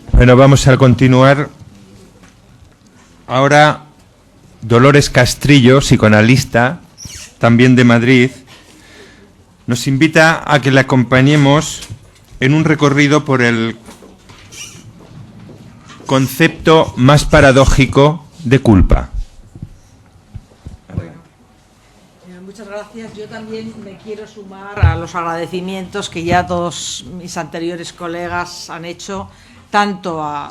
Bueno, vamos a continuar. Ahora, Dolores Castrillo, psicoanalista, también de Madrid, nos invita a que le acompañemos en un recorrido por el concepto más paradójico de culpa. Muchas gracias. Yo también me quiero sumar a los agradecimientos que ya todos mis anteriores colegas han hecho, tanto a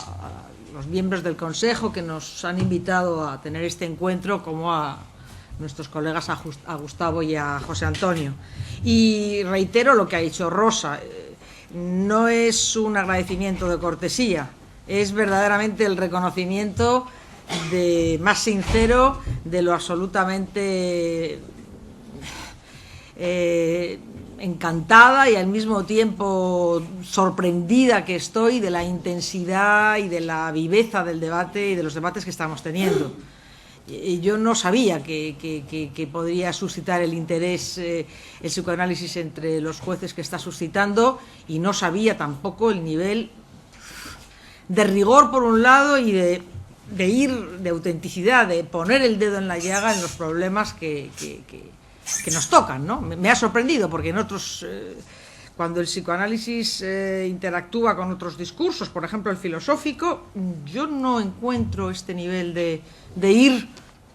los miembros del Consejo que nos han invitado a tener este encuentro, como a nuestros colegas, a Gustavo y a José Antonio. Y reitero lo que ha dicho Rosa, no es un agradecimiento de cortesía, es verdaderamente el reconocimiento más sincero de lo absolutamente encantada y al mismo tiempo sorprendida que estoy de la intensidad y de la viveza del debate y de los debates que estamos teniendo. Yo no sabía que podría suscitar el interés el psicoanálisis entre los jueces que está suscitando, y no sabía tampoco el nivel de rigor por un lado y de autenticidad, de poner el dedo en la llaga en los problemas que nos tocan, ¿no? Me ha sorprendido, porque en otros, cuando el psicoanálisis interactúa con otros discursos, por ejemplo el filosófico, yo no encuentro este nivel de ir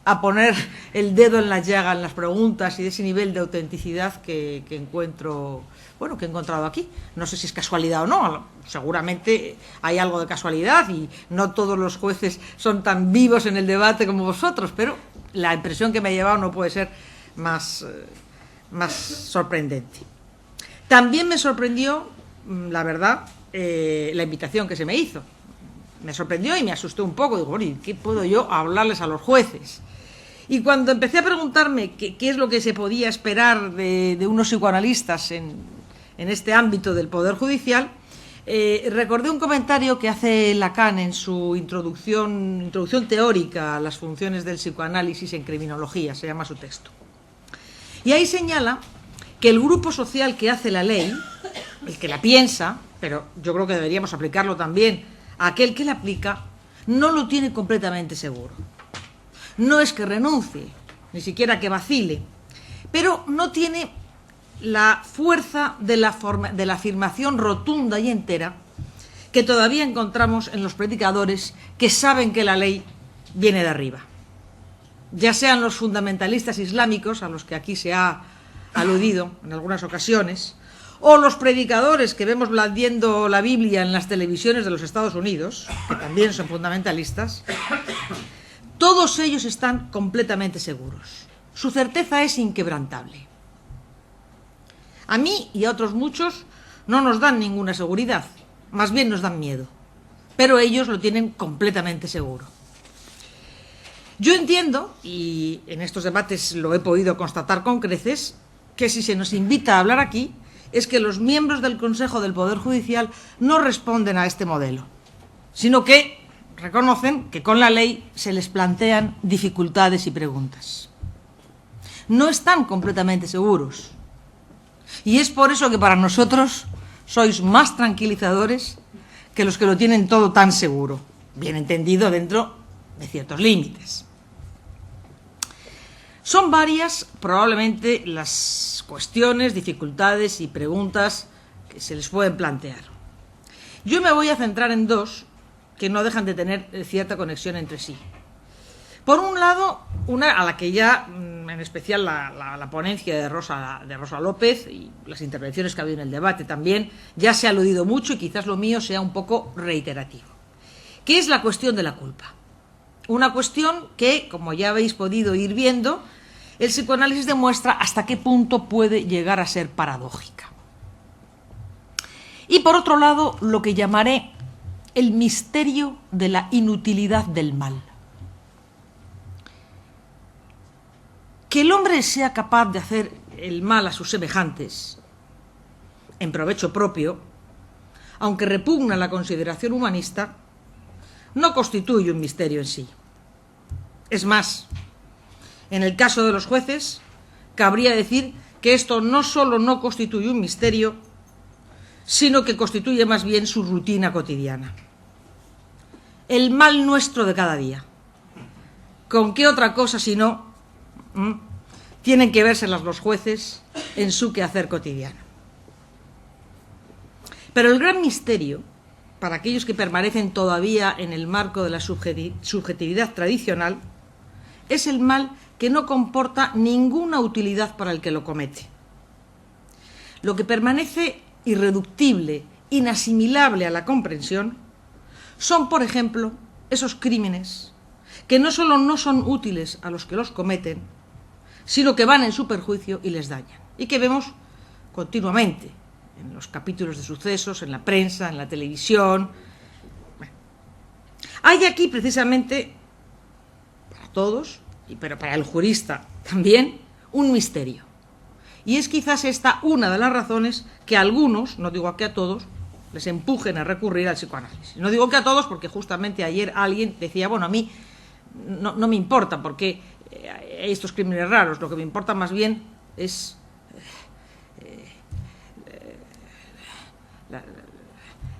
a poner el dedo en la llaga en las preguntas, y de ese nivel de autenticidad que encuentro, bueno, que he encontrado aquí. No sé si es casualidad o no, seguramente hay algo de casualidad y no todos los jueces son tan vivos en el debate como vosotros, pero la impresión que me ha llevado no puede ser más sorprendente. También me sorprendió, la verdad, la invitación que se me hizo. Me sorprendió y me asusté un poco. Digo, ¿qué puedo yo hablarles a los jueces? Y cuando empecé a preguntarme qué es lo que se podía esperar de unos psicoanalistas en este ámbito del Poder Judicial, recordé un comentario que hace Lacan en su introducción teórica a las funciones del psicoanálisis en criminología, se llama su texto. Y ahí señala que el grupo social que hace la ley, el que la piensa, pero yo creo que deberíamos aplicarlo también a aquel que la aplica, no lo tiene completamente seguro. No es que renuncie, ni siquiera que vacile, pero no tiene la fuerza de la afirmación rotunda y entera que todavía encontramos en los predicadores que saben que la ley viene de arriba. Ya sean los fundamentalistas islámicos, a los que aquí se ha aludido en algunas ocasiones, o los predicadores que vemos blandiendo la Biblia en las televisiones de los Estados Unidos, que también son fundamentalistas, todos ellos están completamente seguros. Su certeza es inquebrantable. A mí y a otros muchos no nos dan ninguna seguridad, más bien nos dan miedo, pero ellos lo tienen completamente seguro. Yo entiendo, y en estos debates lo he podido constatar con creces, que si se nos invita a hablar aquí es que los miembros del Consejo del Poder Judicial no responden a este modelo, sino que reconocen que con la ley se les plantean dificultades y preguntas. No están completamente seguros. Y es por eso que para nosotros sois más tranquilizadores que los que lo tienen todo tan seguro, bien entendido dentro de ciertos límites. Son varias, probablemente, las cuestiones, dificultades y preguntas que se les pueden plantear. Yo me voy a centrar en dos que no dejan de tener cierta conexión entre sí. Por un lado, una a la que ya, en especial la ponencia de Rosa López y las intervenciones que ha habido en el debate también, ya se ha aludido mucho, y quizás lo mío sea un poco reiterativo, que es la cuestión de la culpa. Una cuestión que, como ya habéis podido ir viendo, el psicoanálisis demuestra hasta qué punto puede llegar a ser paradójica. Y por otro lado, lo que llamaré el misterio de la inutilidad del mal. Que el hombre sea capaz de hacer el mal a sus semejantes en provecho propio, aunque repugna la consideración humanista, no constituye un misterio en sí. Es más, en el caso de los jueces, cabría decir que esto no solo no constituye un misterio, sino que constituye más bien su rutina cotidiana. el mal nuestro de cada día. ¿Con qué otra cosa si no tienen que vérselas los jueces en su quehacer cotidiano? Pero el gran misterio, para aquellos que permanecen todavía en el marco de la subjetividad tradicional, es el mal que no comporta ninguna utilidad para el que lo comete. Lo que permanece irreductible, inasimilable a la comprensión, son, por ejemplo, esos crímenes que no solo no son útiles a los que los cometen, sino que van en su perjuicio y les dañan, y que vemos continuamente en los capítulos de sucesos, en la prensa, en la televisión. Bueno, hay aquí precisamente, para todos, pero para el jurista también, un misterio. Y es quizás esta una de las razones que a algunos, no digo que a todos, les empujen a recurrir al psicoanálisis. No digo que a todos, porque justamente ayer alguien decía, bueno, a mí no me importa porque hay estos crímenes raros, lo que me importa más bien es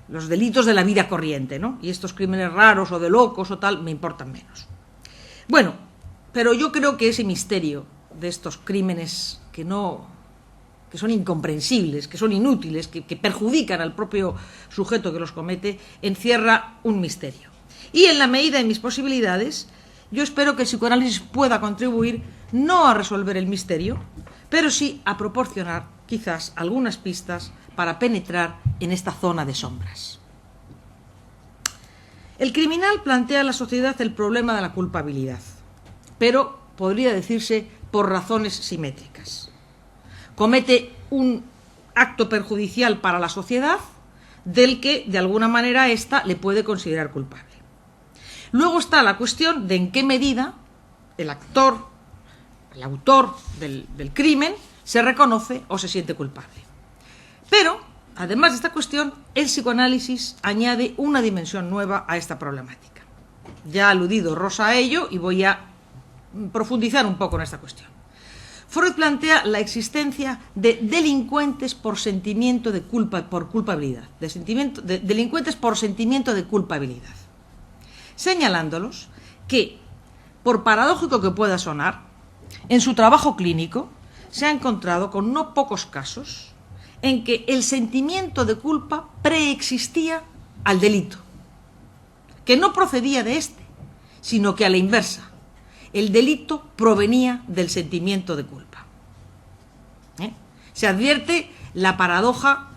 los delitos de la vida corriente, ¿no? Y estos crímenes raros o de locos o tal me importan menos. Bueno, pero yo creo que ese misterio de estos crímenes que son incomprensibles, que son inútiles, que perjudican al propio sujeto que los comete, encierra un misterio. Y en la medida de mis posibilidades, yo espero que el psicoanálisis pueda contribuir no a resolver el misterio, pero sí a proporcionar quizás algunas pistas para penetrar en esta zona de sombras. El criminal plantea a la sociedad el problema de la culpabilidad, pero podría decirse por razones simétricas. Comete un acto perjudicial para la sociedad del que, de alguna manera, ésta le puede considerar culpable. Luego está la cuestión de en qué medida el autor del crimen se reconoce o se siente culpable. Pero, además de esta cuestión, el psicoanálisis añade una dimensión nueva a esta problemática. Ya ha aludido Rosa a ello y voy a profundizar un poco en esta cuestión. Freud plantea la existencia de delincuentes por sentimiento de culpabilidad, delincuentes por sentimiento de culpabilidad, señalándolos que, por paradójico que pueda sonar, en su trabajo clínico se ha encontrado con no pocos casos en que el sentimiento de culpa preexistía al delito, que no procedía de éste, sino que a la inversa, el delito provenía del sentimiento de culpa. Se advierte la paradoja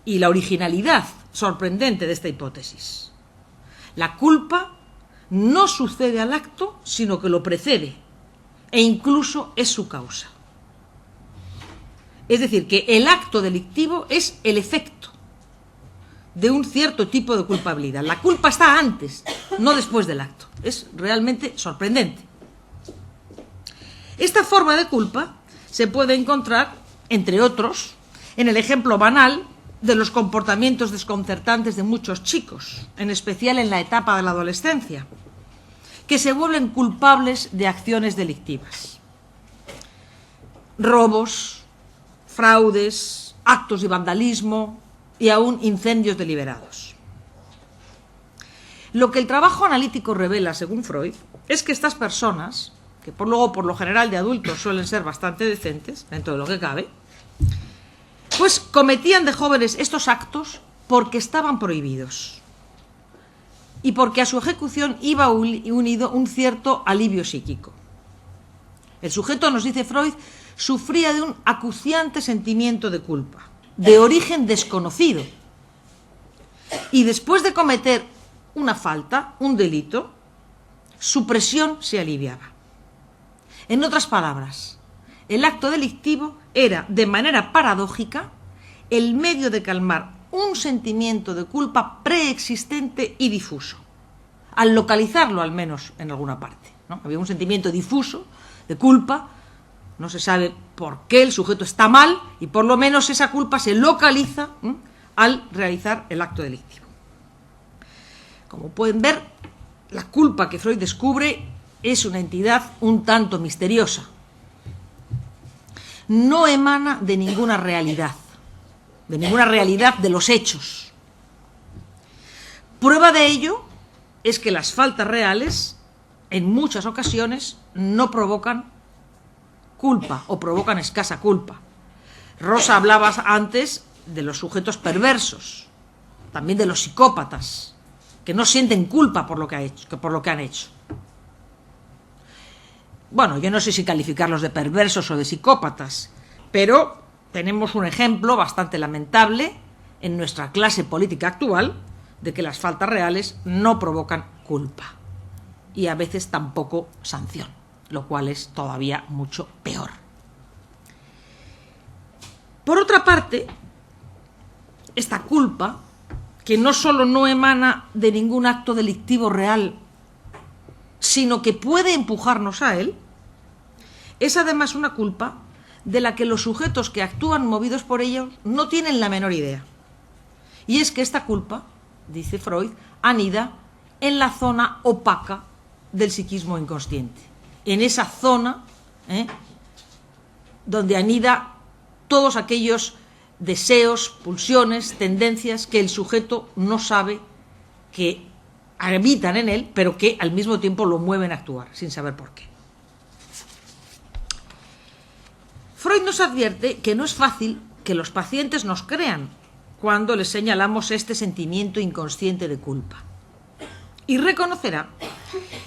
y la originalidad sorprendente de esta hipótesis. La culpa no sucede al acto, sino que lo precede, e incluso es su causa. Es decir, que el acto delictivo es el efecto de un cierto tipo de culpabilidad. La culpa está antes, no después del acto. Es realmente sorprendente. Esta forma de culpa se puede encontrar, entre otros, en el ejemplo banal de los comportamientos desconcertantes de muchos chicos, en especial en la etapa de la adolescencia, que se vuelven culpables de acciones delictivas. Robos, fraudes, actos de vandalismo y aún incendios deliberados. Lo que el trabajo analítico revela, según Freud, es que estas personas, que por lo general de adultos suelen ser bastante decentes, dentro de lo que cabe, pues cometían de jóvenes estos actos porque estaban prohibidos y porque a su ejecución iba unido un cierto alivio psíquico. El sujeto, nos dice Freud, sufría de un acuciante sentimiento de culpa, de origen desconocido, y después de cometer una falta, un delito, su presión se aliviaba. En otras palabras, el acto delictivo era, de manera paradójica, el medio de calmar un sentimiento de culpa preexistente y difuso, al localizarlo al menos en alguna parte, ¿no? Había un sentimiento difuso de culpa, no se sabe por qué el sujeto está mal y por lo menos esa culpa se localiza al realizar el acto delictivo. Como pueden ver, la culpa que Freud descubre es una entidad un tanto misteriosa. No emana de ninguna realidad de los hechos. Prueba de ello es que las faltas reales, en muchas ocasiones, no provocan culpa o provocan escasa culpa. Rosa hablaba antes de los sujetos perversos, también de los psicópatas, que no sienten culpa por lo que han hecho. Bueno, yo no sé si calificarlos de perversos o de psicópatas, pero tenemos un ejemplo bastante lamentable en nuestra clase política actual de que las faltas reales no provocan culpa y a veces tampoco sanción, lo cual es todavía mucho peor. Por otra parte, esta culpa, que no solo no emana de ningún acto delictivo real, sino que puede empujarnos a él, es además una culpa de la que los sujetos que actúan movidos por ellos no tienen la menor idea. Y es que esta culpa, dice Freud, anida en la zona opaca del psiquismo inconsciente, en esa zona donde anida todos aquellos deseos, pulsiones, tendencias que el sujeto no sabe que habitan en él, pero que al mismo tiempo lo mueven a actuar, sin saber por qué. Freud nos advierte que no es fácil que los pacientes nos crean cuando les señalamos este sentimiento inconsciente de culpa. Y reconocerá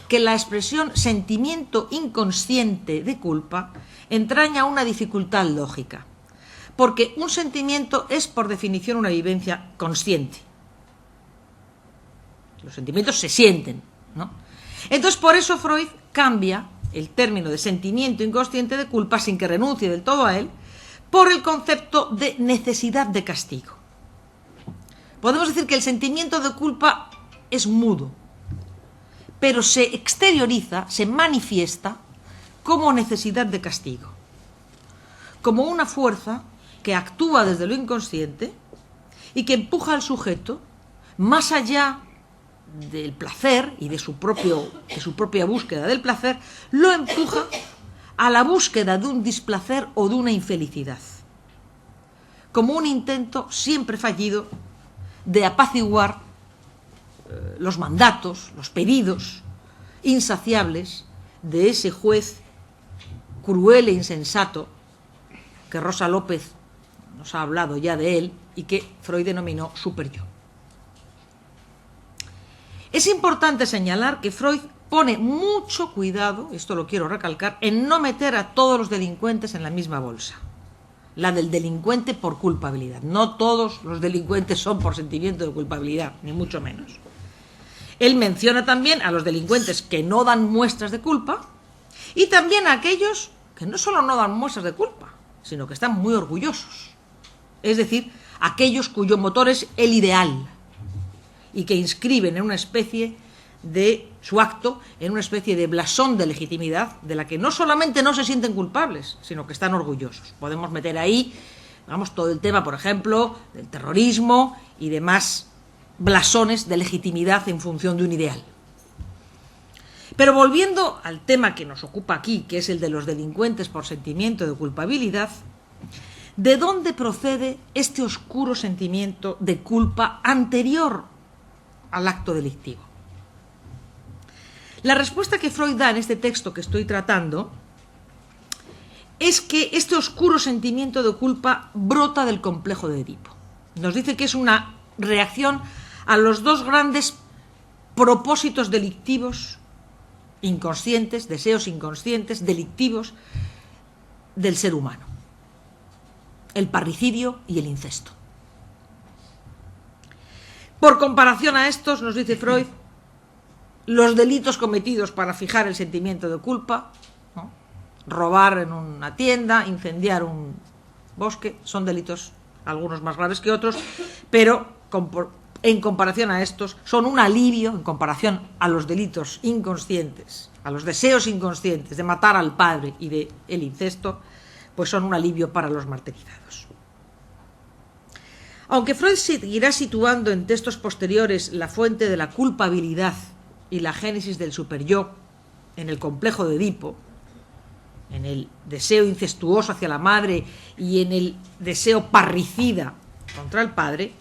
que la expresión sentimiento inconsciente de culpa entraña una dificultad lógica, porque un sentimiento es por definición una vivencia consciente. Los sentimientos se sienten, ¿no? Entonces, por eso Freud cambia el término de sentimiento inconsciente de culpa, sin que renuncie del todo a él, por el concepto de necesidad de castigo. Podemos decir que el sentimiento de culpa es mudo, pero se exterioriza, se manifiesta como necesidad de castigo, como una fuerza que actúa desde lo inconsciente y que empuja al sujeto más allá del placer y de su propia búsqueda del placer, lo empuja a la búsqueda de un displacer o de una infelicidad, como un intento siempre fallido de apaciguar los mandatos, los pedidos insaciables de ese juez cruel e insensato que Rosa López nos ha hablado ya de él y que Freud denominó superyo. Es importante señalar que Freud pone mucho cuidado, esto lo quiero recalcar, en no meter a todos los delincuentes en la misma bolsa, la del delincuente por culpabilidad. No todos los delincuentes son por sentimiento de culpabilidad, ni mucho menos. Él menciona también a los delincuentes que no dan muestras de culpa y también a aquellos que no solo no dan muestras de culpa, sino que están muy orgullosos. Es decir, aquellos cuyo motor es el ideal y que inscriben en una especie de su acto, en una especie de blasón de legitimidad de la que no solamente no se sienten culpables, sino que están orgullosos. Podemos meter ahí, digamos, todo el tema, por ejemplo, del terrorismo y demás blasones de legitimidad en función de un ideal. Pero volviendo al tema que nos ocupa aquí, que es el de los delincuentes por sentimiento de culpabilidad, ¿de dónde procede este oscuro sentimiento de culpa anterior al acto delictivo? La respuesta que Freud da en este texto que estoy tratando es que este oscuro sentimiento de culpa brota del complejo de Edipo. Nos dice que es una reacción a los dos grandes propósitos delictivos inconscientes, deseos inconscientes, delictivos del ser humano: el parricidio y el incesto. Por comparación a estos, nos dice Freud, los delitos cometidos para fijar el sentimiento de culpa, ¿no? Robar en una tienda, incendiar un bosque, son delitos, algunos más graves que otros, pero en comparación a estos son un alivio, en comparación a los delitos inconscientes, a los deseos inconscientes de matar al padre y de el incesto, pues son un alivio para los martirizados. Aunque Freud seguirá situando en textos posteriores la fuente de la culpabilidad y la génesis del superyo en el complejo de Edipo, en el deseo incestuoso hacia la madre y en el deseo parricida contra el padre,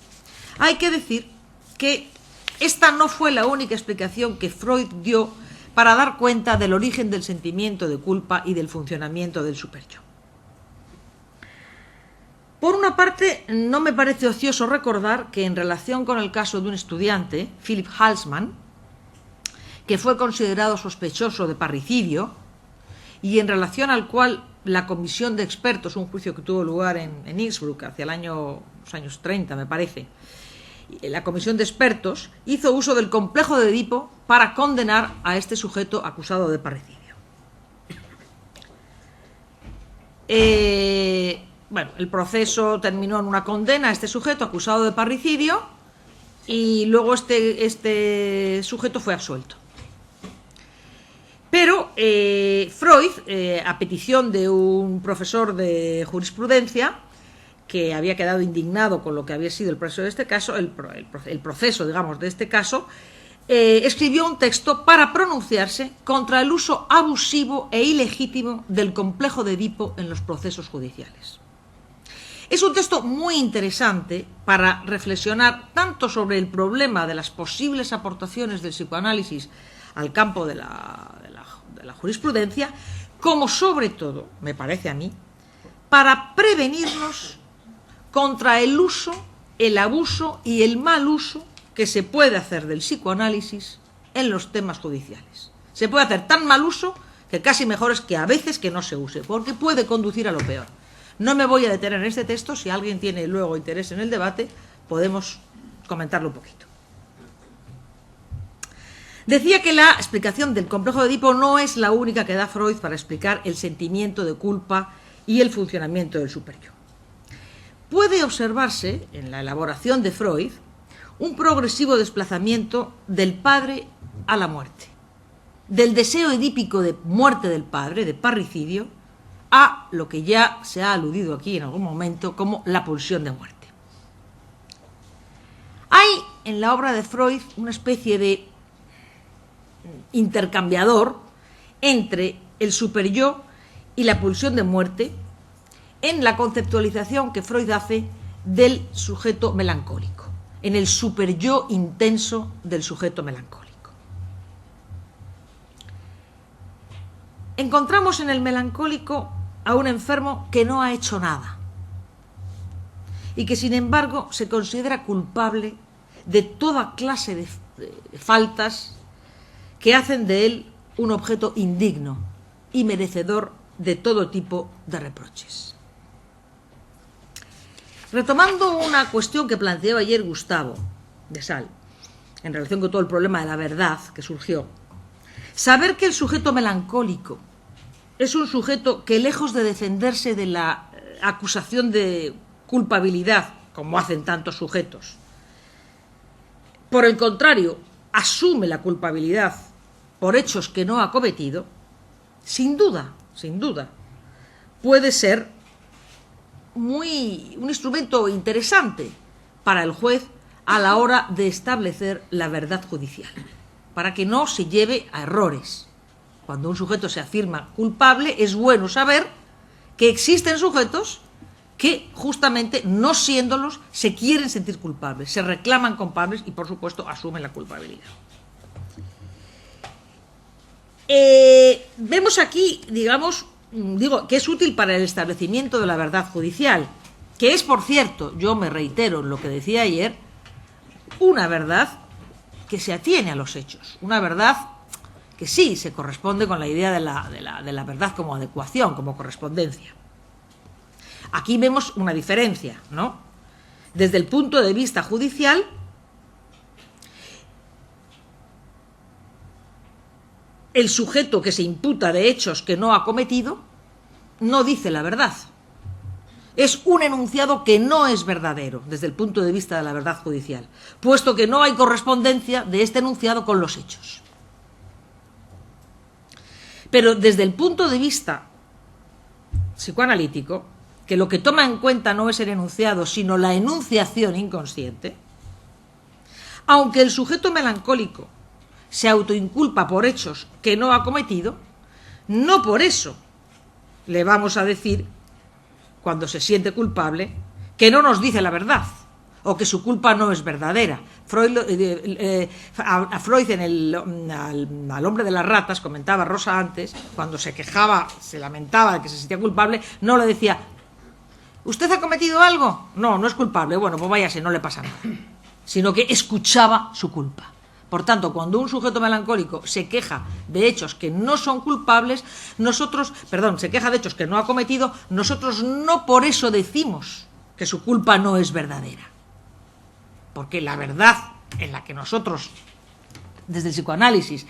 hay que decir que esta no fue la única explicación que Freud dio para dar cuenta del origen del sentimiento de culpa y del funcionamiento del superyo. Por una parte, no me parece ocioso recordar que en relación con el caso de un estudiante, Philip Halsman, que fue considerado sospechoso de parricidio y en relación al cual la comisión de expertos, un juicio que tuvo lugar en Innsbruck hacia los años 30, me parece, la comisión de expertos hizo uso del complejo de Edipo para condenar a este sujeto acusado de parricidio. Bueno, el proceso terminó en una condena a este sujeto acusado de parricidio y luego este sujeto fue absuelto. Pero Freud, a petición de un profesor de jurisprudencia que había quedado indignado con lo que había sido el proceso de este caso, el proceso, digamos, de este caso, escribió un texto para pronunciarse contra el uso abusivo e ilegítimo del complejo de Edipo en los procesos judiciales. Es un texto muy interesante para reflexionar tanto sobre el problema de las posibles aportaciones del psicoanálisis al campo de la jurisprudencia, como sobre todo, me parece a mí, para prevenirnos contra el uso, el abuso y el mal uso que se puede hacer del psicoanálisis en los temas judiciales. Se puede hacer tan mal uso que casi mejor es que a veces que no se use, porque puede conducir a lo peor. No me voy a detener en este texto, si alguien tiene luego interés en el debate, podemos comentarlo un poquito. Decía que la explicación del complejo de Edipo no es la única que da Freud para explicar el sentimiento de culpa y el funcionamiento del superyo. Puede observarse en la elaboración de Freud un progresivo desplazamiento del padre a la muerte, del deseo edípico de muerte del padre, de parricidio, a lo que ya se ha aludido aquí en algún momento como la pulsión de muerte. Hay en la obra de Freud una especie de intercambiador entre el superyo y la pulsión de muerte en la conceptualización que Freud hace del sujeto melancólico, en el superyo intenso del sujeto melancólico. Encontramos en el melancólico a un enfermo que no ha hecho nada y que sin embargo se considera culpable de toda clase de faltas que hacen de él un objeto indigno y merecedor de todo tipo de reproches. Retomando una cuestión que planteó ayer Gustavo de Sal en relación con todo el problema de la verdad que surgió, saber que el sujeto melancólico es un sujeto que, lejos de defenderse de la acusación de culpabilidad, como hacen tantos sujetos, por el contrario, asume la culpabilidad por hechos que no ha cometido, sin duda, puede ser un instrumento interesante para el juez a la hora de establecer la verdad judicial, para que no se lleve a errores. Cuando un sujeto se afirma culpable, es bueno saber que existen sujetos que, justamente no siéndolos, se quieren sentir culpables, se reclaman culpables y, por supuesto, asumen la culpabilidad. Vemos aquí, que es útil para el establecimiento de la verdad judicial, que es, por cierto, yo me reitero en lo que decía ayer, una verdad que se atiene a los hechos, una verdad que sí se corresponde con la idea de la verdad como adecuación, como correspondencia. Aquí vemos una diferencia, ¿no? Desde el punto de vista judicial, el sujeto que se imputa de hechos que no ha cometido no dice la verdad. Es un enunciado que no es verdadero desde el punto de vista de la verdad judicial, puesto que no hay correspondencia de este enunciado con los hechos. Pero desde el punto de vista psicoanalítico, que lo que toma en cuenta no es el enunciado, sino la enunciación inconsciente, aunque el sujeto melancólico se autoinculpa por hechos que no ha cometido, no por eso le vamos a decir, cuando se siente culpable, que no nos dice la verdad, o que su culpa no es verdadera. Freud, a Freud al hombre de las ratas, comentaba Rosa antes, cuando se quejaba, se lamentaba de que se sentía culpable, no le decía: ¿usted ha cometido algo? No, no es culpable. Bueno, pues váyase, no le pasa nada. Sino que escuchaba su culpa. Por tanto, cuando un sujeto melancólico se queja de hechos que no son culpables, se queja de hechos que no ha cometido, nosotros no por eso decimos que su culpa no es verdadera. Porque la verdad en la que nosotros, desde el psicoanálisis,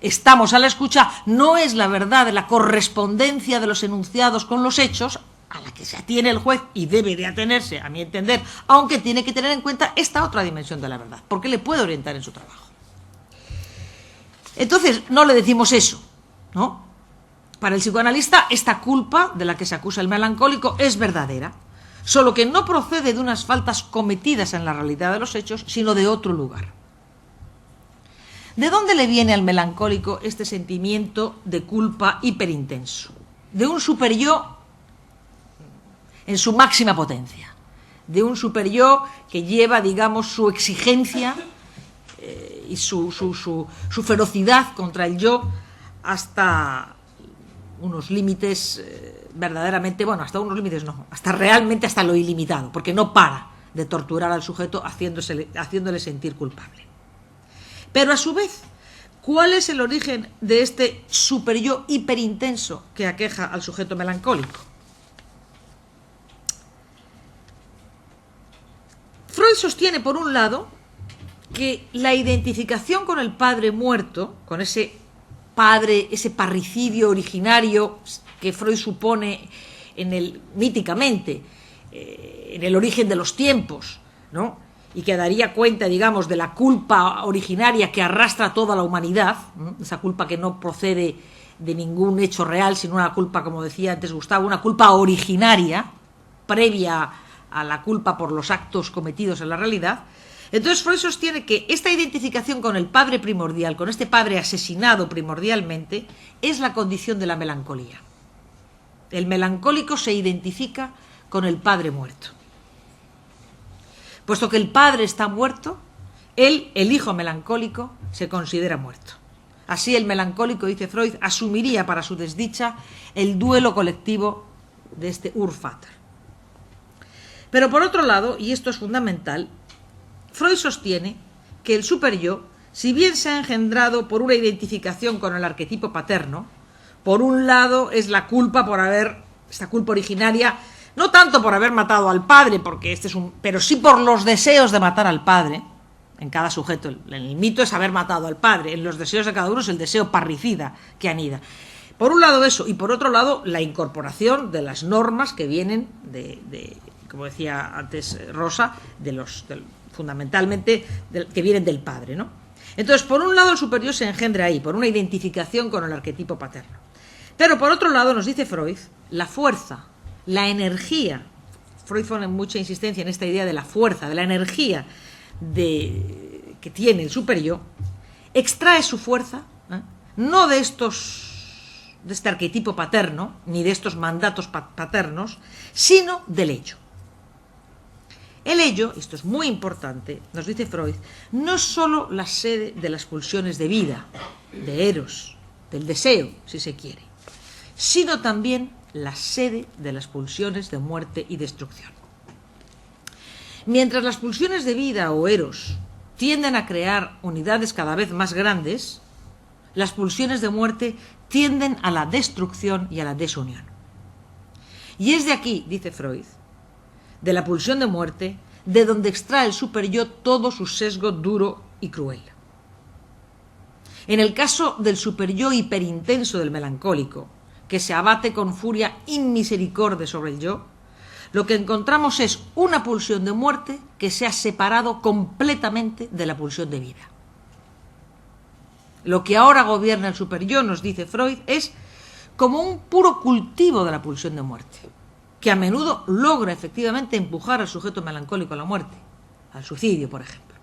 estamos a la escucha, no es la verdad de la correspondencia de los enunciados con los hechos, a la que se atiene el juez y debe de atenerse, a mi entender, aunque tiene que tener en cuenta esta otra dimensión de la verdad, porque le puede orientar en su trabajo. Entonces, no le decimos eso, ¿no? Para el psicoanalista, esta culpa de la que se acusa el melancólico es verdadera, solo que no procede de unas faltas cometidas en la realidad de los hechos, sino de otro lugar. ¿De dónde le viene al melancólico este sentimiento de culpa hiperintenso? De un superyo en su máxima potencia, de un superyo que lleva, digamos, su exigencia y su ferocidad contra el yo hasta unos límites verdaderamente, bueno, hasta unos límites no, hasta realmente hasta lo ilimitado, porque no para de torturar al sujeto haciéndole sentir culpable. Pero a su vez, ¿cuál es el origen de este superyo hiperintenso que aqueja al sujeto melancólico? Freud sostiene, por un lado, que la identificación con el padre muerto, con ese padre, ese parricidio originario que Freud supone míticamente, en el origen de los tiempos, ¿no? Y que daría cuenta, digamos, de la culpa originaria que arrastra a toda la humanidad, ¿no? Esa culpa que no procede de ningún hecho real, sino una culpa, como decía antes Gustavo, una culpa originaria, previa a la culpa por los actos cometidos en la realidad. Entonces Freud sostiene que esta identificación con el padre primordial, con este padre asesinado primordialmente, es la condición de la melancolía. El melancólico se identifica con el padre muerto. Puesto que el padre está muerto, él, el hijo melancólico, se considera muerto. Así el melancólico, dice Freud, asumiría para su desdicha el duelo colectivo de este Urvater. Pero por otro lado, y esto es fundamental, Freud sostiene que el superyo, si bien se ha engendrado por una identificación con el arquetipo paterno, por un lado es la culpa esta culpa originaria, no tanto por haber matado al padre, porque pero sí por los deseos de matar al padre. En cada sujeto, el mito es haber matado al padre, en los deseos de cada uno es el deseo parricida que anida. Por un lado eso, y por otro lado la incorporación de las normas que vienen como decía antes Rosa, fundamentalmente que vienen del padre, ¿no? Entonces, por un lado el superior se engendra ahí, por una identificación con el arquetipo paterno. Pero por otro lado, nos dice Freud, la fuerza, la energía, Freud pone mucha insistencia en esta idea de la fuerza, de la energía que tiene el superior, extrae su fuerza, no de este arquetipo paterno, ni de estos mandatos paternos, sino del ello. El ello, esto es muy importante, nos dice Freud, no es sólo la sede de las pulsiones de vida, de eros, del deseo, si se quiere, sino también la sede de las pulsiones de muerte y destrucción. Mientras las pulsiones de vida o eros tienden a crear unidades cada vez más grandes, las pulsiones de muerte tienden a la destrucción y a la desunión. Y es de aquí, dice Freud, de la pulsión de muerte, de donde extrae el superyo todo su sesgo duro y cruel. En el caso del superyo hiperintenso del melancólico, que se abate con furia inmisericorde sobre el yo, lo que encontramos es una pulsión de muerte que se ha separado completamente de la pulsión de vida. Lo que ahora gobierna el superyo, nos dice Freud, es como un puro cultivo de la pulsión de muerte, que a menudo logra efectivamente empujar al sujeto melancólico a la muerte, al suicidio, por ejemplo,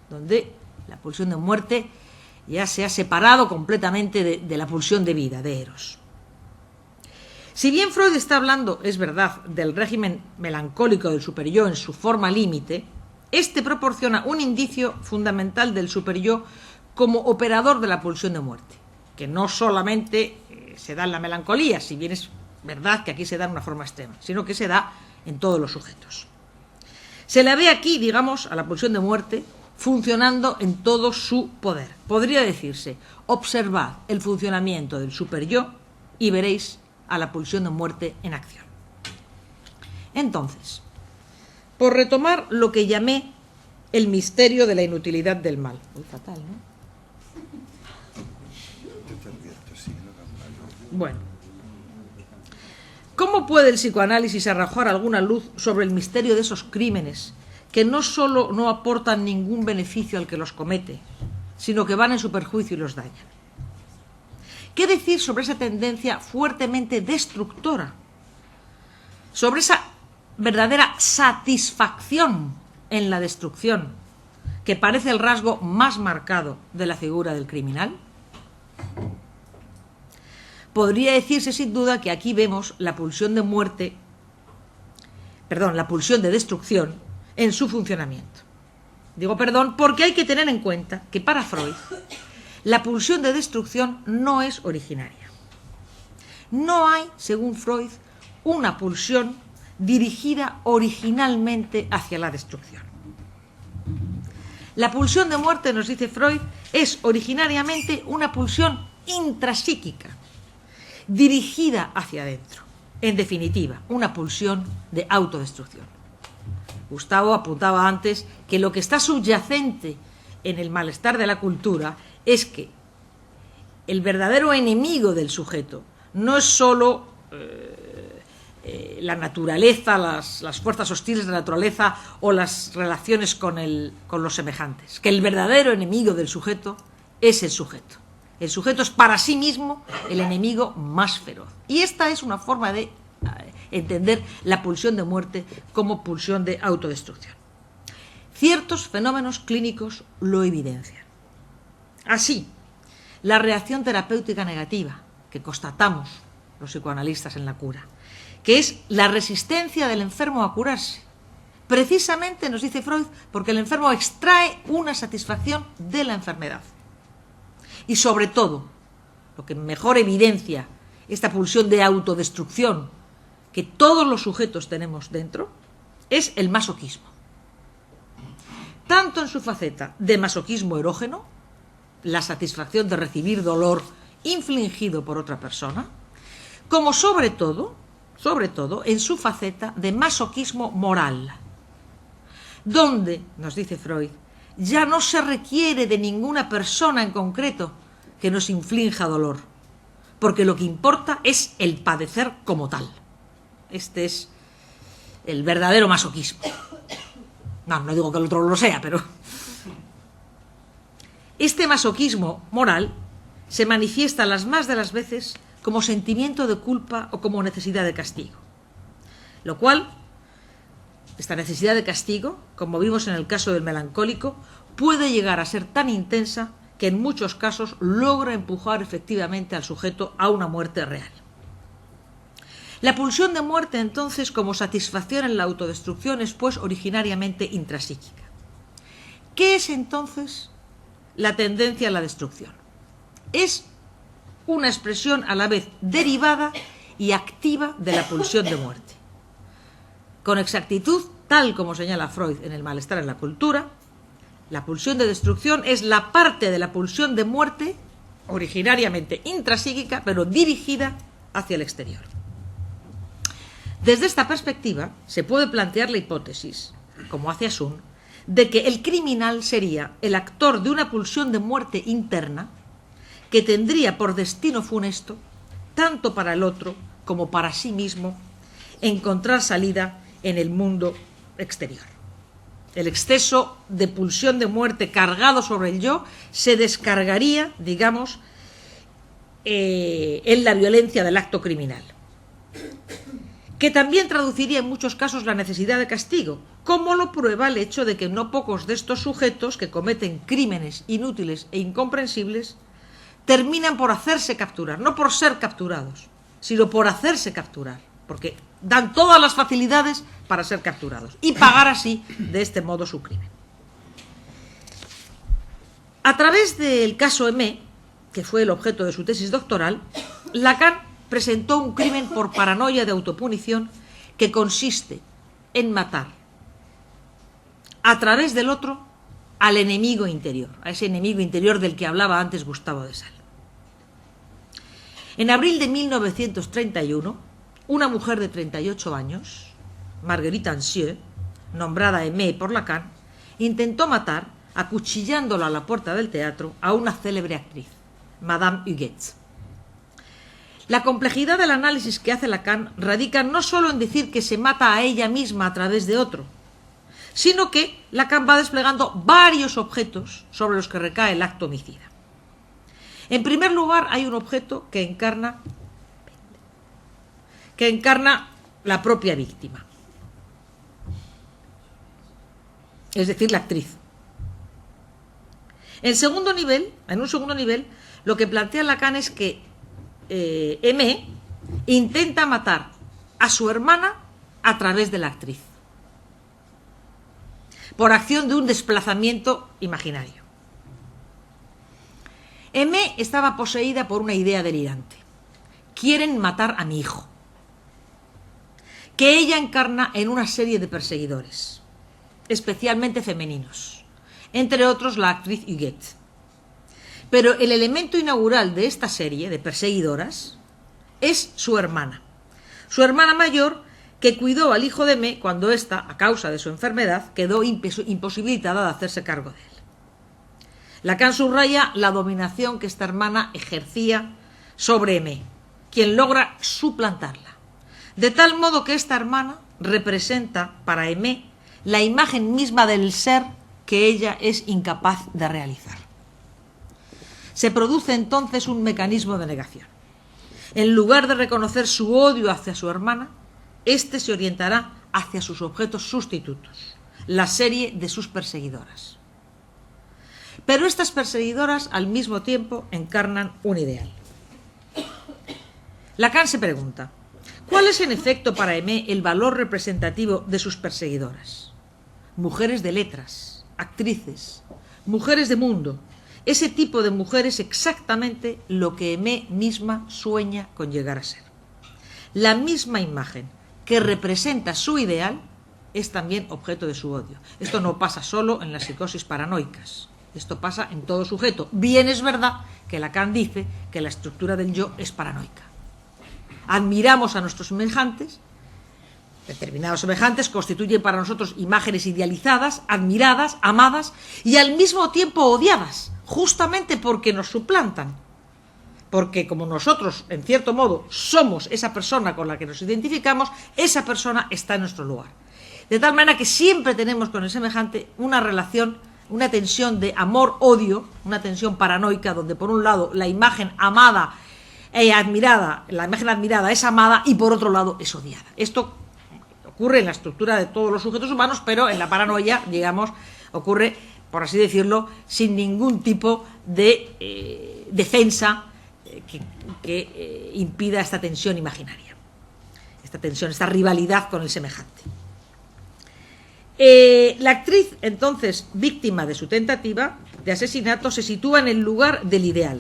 donde la pulsión de muerte ya se ha separado completamente de la pulsión de vida, de eros. Si bien Freud está hablando, es verdad, del régimen melancólico del superyo en su forma límite, Este proporciona un indicio fundamental del superyo como operador de la pulsión de muerte, que no solamente se da en la melancolía, si bien es verdad que aquí se da en una forma extrema, sino que se da en todos los sujetos. Se la ve aquí, digamos, a la pulsión de muerte funcionando en todo su poder. Podría decirse, observad el funcionamiento del superyo y veréis a la pulsión de muerte en acción. Entonces, por retomar lo que llamé el misterio de la inutilidad del mal. Muy fatal, ¿no? Bueno, ¿cómo puede el psicoanálisis arrojar alguna luz sobre el misterio de esos crímenes que no solo no aportan ningún beneficio al que los comete, sino que van en su perjuicio y los dañan? ¿Qué decir sobre esa tendencia fuertemente destructora? Sobre esa verdadera satisfacción en la destrucción, que parece el rasgo más marcado de la figura del criminal? Podría decirse sin duda que aquí vemos la pulsión de muerte, la pulsión de destrucción en su funcionamiento. Digo porque hay que tener en cuenta que para Freud la pulsión de destrucción no es originaria. No hay, según Freud, una pulsión dirigida originalmente hacia la destrucción. La pulsión de muerte, nos dice Freud, es originariamente una pulsión intrapsíquica, dirigida hacia adentro. En definitiva, una pulsión de autodestrucción. Gustavo apuntaba antes que lo que está subyacente en el malestar de la cultura es que el verdadero enemigo del sujeto no es solo la naturaleza, las fuerzas hostiles de la naturaleza o las relaciones con los semejantes, que el verdadero enemigo del sujeto es el sujeto. El sujeto es para sí mismo el enemigo más feroz. Y esta es una forma de entender la pulsión de muerte como pulsión de autodestrucción. Ciertos fenómenos clínicos lo evidencian. Así, la reacción terapéutica negativa que constatamos los psicoanalistas en la cura, que es la resistencia del enfermo a curarse, precisamente, nos dice Freud, porque el enfermo extrae una satisfacción de la enfermedad. Y sobre todo, lo que mejor evidencia esta pulsión de autodestrucción que todos los sujetos tenemos dentro, es el masoquismo. Tanto en su faceta de masoquismo erógeno, la satisfacción de recibir dolor infligido por otra persona, como sobre todo en su faceta de masoquismo moral, donde, nos dice Freud, ya no se requiere de ninguna persona en concreto que nos inflinja dolor, porque lo que importa es el padecer como tal. Este es el verdadero masoquismo. No digo que el otro no lo sea, pero este masoquismo moral se manifiesta las más de las veces como sentimiento de culpa o como necesidad de castigo. Lo cual, esta necesidad de castigo, como vimos en el caso del melancólico, puede llegar a ser tan intensa que en muchos casos logra empujar efectivamente al sujeto a una muerte real. La pulsión de muerte, entonces, como satisfacción en la autodestrucción, es pues originariamente intrapsíquica. ¿Qué es entonces la tendencia a la destrucción? Es una expresión a la vez derivada y activa de la pulsión de muerte. Con exactitud, tal como señala Freud en El malestar en la cultura, la pulsión de destrucción es la parte de la pulsión de muerte originariamente intrapsíquica, pero dirigida hacia el exterior. Desde esta perspectiva, se puede plantear la hipótesis, como hace Asun, de que el criminal sería el actor de una pulsión de muerte interna que tendría por destino funesto, tanto para el otro como para sí mismo, encontrar salida en el mundo exterior. El exceso de pulsión de muerte cargado sobre el yo se descargaría, digamos, en la violencia del acto criminal, que también traduciría en muchos casos la necesidad de castigo, como lo prueba el hecho de que no pocos de estos sujetos que cometen crímenes inútiles e incomprensibles terminan por hacerse capturar, no por ser capturados, sino por hacerse capturar, porque dan todas las facilidades para ser capturados y pagar así de este modo su crimen. A través del caso Aimé, que fue el objeto de su tesis doctoral, Lacan presentó un crimen por paranoia de autopunición que consiste en matar a través del otro al enemigo interior, a ese enemigo interior del que hablaba antes Gustavo de Sales. En abril de 1931, una mujer de 38 años, Marguerite Ansieux, nombrada Aimé por Lacan, intentó matar, acuchillándola a la puerta del teatro, a una célebre actriz, Madame Huguet. La complejidad del análisis que hace Lacan radica no solo en decir que se mata a ella misma a través de otro, sino que Lacan va desplegando varios objetos sobre los que recae el acto homicida. En primer lugar, hay un objeto que encarna la propia víctima, es decir, la actriz. En un segundo nivel, lo que plantea Lacan es que Aimé intenta matar a su hermana a través de la actriz, por acción de un desplazamiento imaginario. Aimé estaba poseída por una idea delirante. Quieren matar a mi hijo, que ella encarna en una serie de perseguidores, especialmente femeninos, entre otros la actriz Huguet. Pero el elemento inaugural de esta serie de perseguidoras es su hermana mayor, que cuidó al hijo de Aimé cuando ésta, a causa de su enfermedad, quedó imposibilitada de hacerse cargo de él. Lacan subraya la dominación que esta hermana ejercía sobre Aimé, quien logra suplantarla, de tal modo que esta hermana representa para Aimé la imagen misma del ser que ella es incapaz de realizar. Se produce entonces un mecanismo de negación. En lugar de reconocer su odio hacia su hermana, éste se orientará hacia sus objetos sustitutos, la serie de sus perseguidoras. Pero estas perseguidoras al mismo tiempo encarnan un ideal. Lacan se pregunta, ¿cuál es en efecto para Aimé el valor representativo de sus perseguidoras? Mujeres de letras, actrices, mujeres de mundo, ese tipo de mujeres exactamente lo que Aimé misma sueña con llegar a ser. La misma imagen que representa su ideal es también objeto de su odio. Esto no pasa solo en las psicosis paranoicas, esto pasa en todo sujeto. Bien es verdad que Lacan dice que la estructura del yo es paranoica. Admiramos a nuestros semejantes, determinados semejantes constituyen para nosotros imágenes idealizadas, admiradas, amadas y al mismo tiempo odiadas, justamente porque nos suplantan. Porque como nosotros, en cierto modo, somos esa persona con la que nos identificamos, esa persona está en nuestro lugar. De tal manera que siempre tenemos con el semejante una relación, una tensión de amor-odio, una tensión paranoica, donde por un lado la imagen amada admirada, la imagen admirada es amada y por otro lado es odiada. Esto ocurre en la estructura de todos los sujetos humanos, pero en la paranoia, digamos, ocurre, por así decirlo, sin ningún tipo de defensa que impida esta tensión imaginaria, esta tensión, esta rivalidad con el semejante. La actriz, entonces, víctima de su tentativa de asesinato, se sitúa en el lugar del ideal,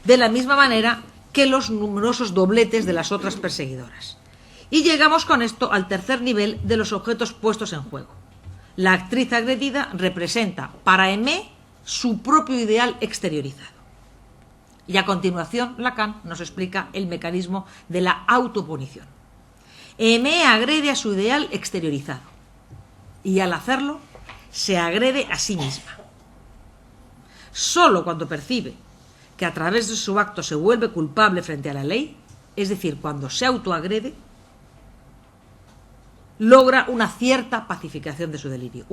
de la misma manera que los numerosos dobletes de las otras perseguidoras. Y llegamos con esto al tercer nivel de los objetos puestos en juego. La actriz agredida representa para Aimé su propio ideal exteriorizado. Y a continuación Lacan nos explica el mecanismo de la autopunición. Aimé agrede a su ideal exteriorizado y al hacerlo se agrede a sí misma. Solo cuando percibe que a través de su acto se vuelve culpable frente a la ley, es decir, cuando se autoagrede, logra una cierta pacificación de su delirio,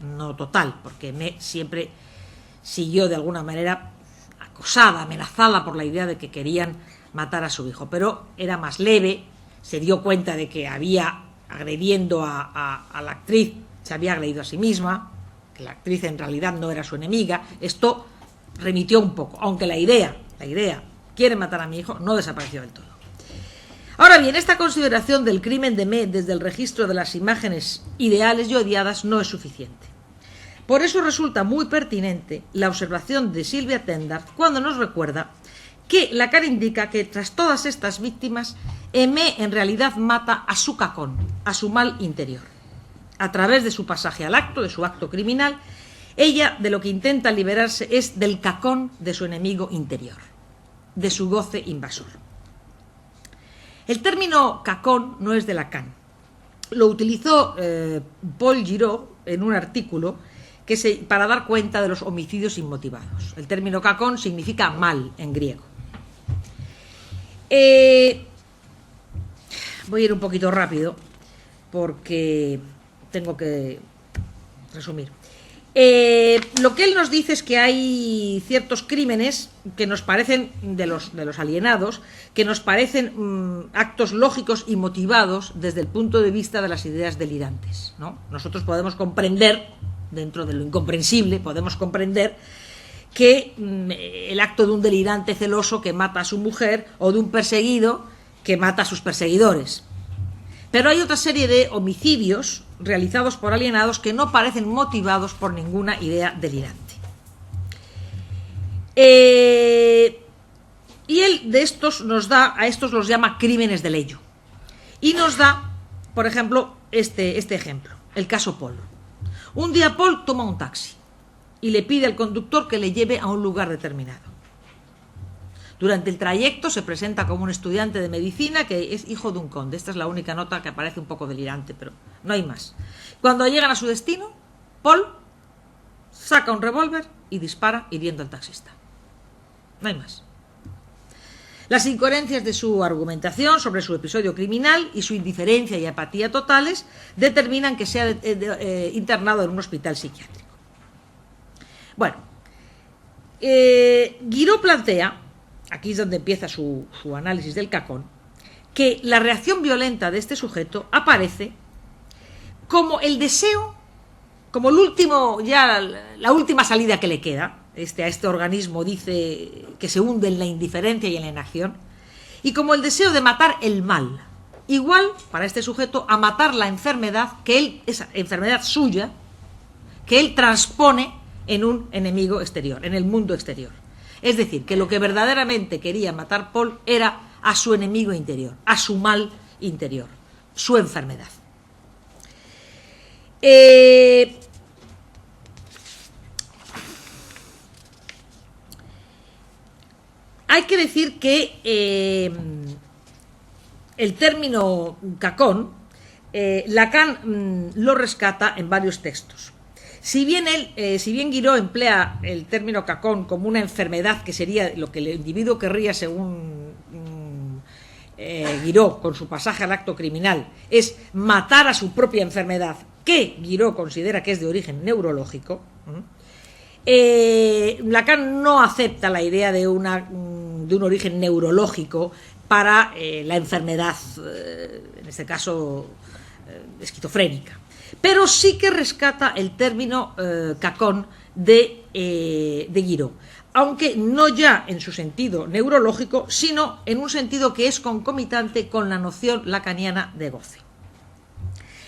no total, porque Aimé siempre siguió de alguna manera acosada, amenazada por la idea de que querían matar a su hijo, pero era más leve, se dio cuenta de que agrediendo a la actriz, se había agredido a sí misma, que la actriz en realidad no era su enemiga. Esto remitió un poco, aunque la idea, quiere matar a mi hijo, no desapareció del todo. Ahora bien, esta consideración del crimen de Mee desde el registro de las imágenes ideales y odiadas no es suficiente. Por eso resulta muy pertinente la observación de Sylvia Tendard cuando nos recuerda que Lacan indica que tras todas estas víctimas, Mee en realidad mata a su cacón, a su mal interior. A través de su pasaje al acto, de su acto criminal, ella de lo que intenta liberarse es del cacón de su enemigo interior, de su goce invasor. El término cacón no es de Lacan. Lo utilizó Paul Giraud en un artículo para dar cuenta de los homicidios inmotivados. El término cacón significa mal en griego. Voy a ir un poquito rápido porque tengo que resumir. Lo que él nos dice es que hay ciertos crímenes que nos parecen, de los alienados, que nos parecen actos lógicos y motivados desde el punto de vista de las ideas delirantes, ¿no? Nosotros podemos comprender, dentro de lo incomprensible, podemos comprender que el acto de un delirante celoso que mata a su mujer o de un perseguido que mata a sus perseguidores. Pero hay otra serie de homicidios realizados por alienados que no parecen motivados por ninguna idea delirante. Y él de estos a estos los llama crímenes de leyo. Y nos da, por ejemplo, este ejemplo, el caso Paul. Un día Paul toma un taxi y le pide al conductor que le lleve a un lugar determinado. Durante el trayecto se presenta como un estudiante de medicina que es hijo de un conde. Esta es la única nota que aparece un poco delirante, pero no hay más. Cuando llegan a su destino, Paul saca un revólver y dispara hiriendo al taxista. No hay más. Las incoherencias de su argumentación sobre su episodio criminal y su indiferencia y apatía totales determinan que sea internado en un hospital psiquiátrico. Bueno, Giraud plantea, aquí es donde empieza su análisis del cacón, que la reacción violenta de este sujeto aparece como el deseo, como el último, ya la última salida que le queda. A este organismo dice que se hunde en la indiferencia y en la inacción, y como el deseo de matar el mal, igual para este sujeto a matar la enfermedad, esa enfermedad suya, que él transpone en un enemigo exterior, en el mundo exterior. Es decir, que lo que verdaderamente quería matar Paul era a su enemigo interior, a su mal interior, su enfermedad. Hay que decir que el término cacón, Lacan lo rescata en varios textos. Si bien Giraud emplea el término cacón como una enfermedad, que sería lo que el individuo querría, según Giraud, con su pasaje al acto criminal, es matar a su propia enfermedad, que Giraud considera que es de origen neurológico, Lacan no acepta la idea de un origen neurológico para la enfermedad, en este caso esquizofrénica, pero sí que rescata el término cacón de Giraud, aunque no ya en su sentido neurológico, sino en un sentido que es concomitante con la noción lacaniana de goce.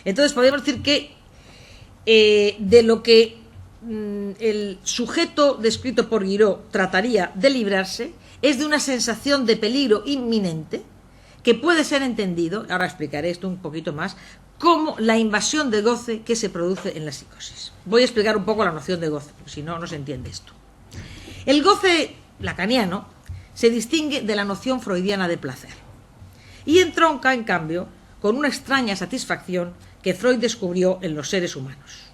Entonces podríamos decir que de lo que el sujeto descrito por Giraud trataría de librarse es de una sensación de peligro inminente que puede ser entendido, ahora explicaré esto un poquito más, como la invasión de goce que se produce en la psicosis. Voy a explicar un poco la noción de goce, porque si no, no se entiende esto. El goce lacaniano se distingue de la noción freudiana de placer y entronca, en cambio, con una extraña satisfacción que Freud descubrió en los seres humanos.